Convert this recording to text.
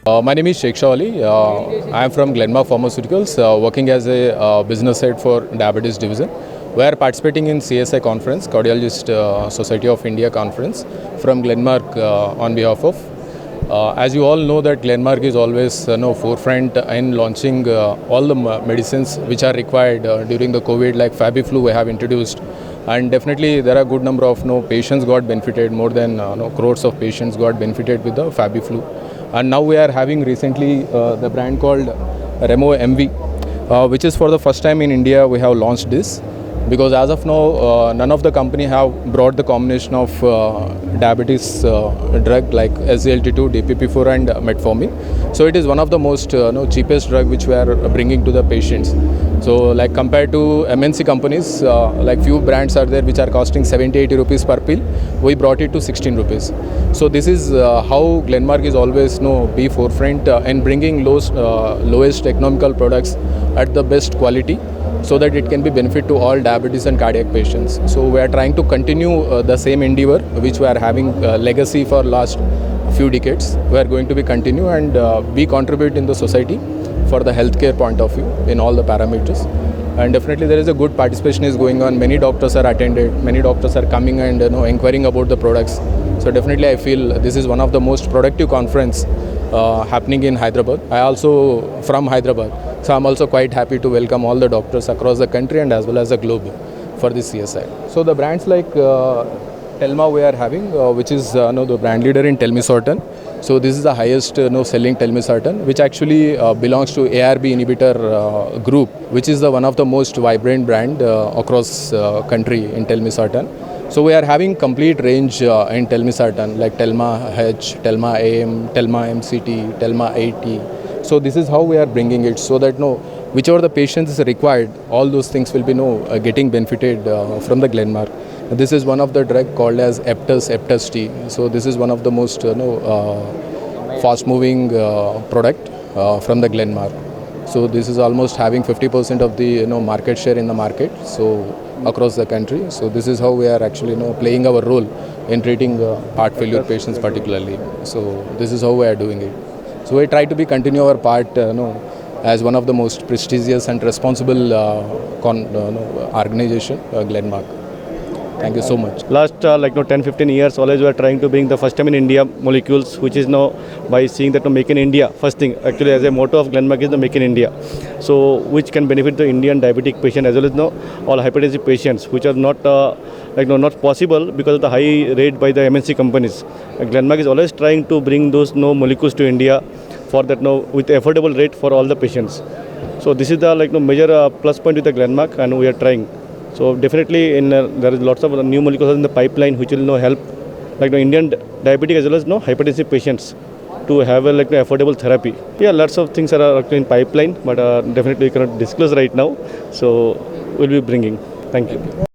My name is Sheikh Shawali. I am from Glenmark Pharmaceuticals, working as a business head for diabetes division. We are participating in CSI conference, Cardiologist Society of India conference from Glenmark on behalf of. As you all know that Glenmark is always forefront in launching all the medicines which are required during the COVID, like FabiFlu we have introduced. And definitely there are a good number of patients got benefited, more than crores of patients got benefited with the FabiFlu. And now we are having recently the brand called Remo MV, which is for the first time in India we have launched this. Because as of now, none of the company have brought the combination of diabetes drug like SGLT2, DPP4 and metformin. So it is one of the most cheapest drug which we are bringing to the patients. So like compared to MNC companies, like few brands are there which are costing 70-80 rupees per pill, we brought it to 16 rupees. So this is how Glenmark is always be forefront in bringing lowest economical products at the best quality, so that it can be benefit to all diabetes and cardiac patients. So we are trying to continue the same endeavor which we are having legacy for last few decades. We are going to be continue and we contribute in the society for the healthcare point of view in all the parameters. And definitely there is a good participation is going on. Many doctors are attended, many doctors are coming and inquiring about the products. So definitely I feel this is one of the most productive conference happening in Hyderabad. I also from Hyderabad, so I'm also quite happy to welcome all the doctors across the country and as well as the globe for this CSI. So the brands like Telma we are having, which is the brand leader in telmisartan. So this is the highest selling telmisartan, which actually belongs to ARB inhibitor group, which is the one of the most vibrant brand across country in telmisartan. So we are having complete range in telmisartan like Telma H, Telma AM, Telma MCT, Telma 80. So this is how we are bringing it, so that whichever the patients is required, all those things will be getting benefited from the Glenmark. This is one of the drug called as Eptus T. So this is one of the most fast moving product from the Glenmark. So this is almost having 50% of the market share in the market, so across the country. So this is how we are actually playing our role in treating heart failure patients particularly. So this is how we are doing it. So we try to be continue our part as one of the most prestigious and responsible organization, Glenmark. Thank you so much. Last 10-15 years, always we are trying to bring the first time in India molecules, which is now by seeing that make in India. First thing, actually, as a motto of Glenmark is the make in India. So which can benefit the Indian diabetic patient as well as all hypertensive patients, which are not not possible because of the high rate by the MNC companies. Glenmark is always trying to bring those molecules to India for that with affordable rate for all the patients. So this is the major plus point with the Glenmark, and we are trying. So definitely there is lots of new molecules in the pipeline which will help Indian diabetic as well as hypertensive patients to have a affordable therapy. Yeah, lots of things are in pipeline, but definitely we cannot disclose right now. So we'll be bringing. Thank you.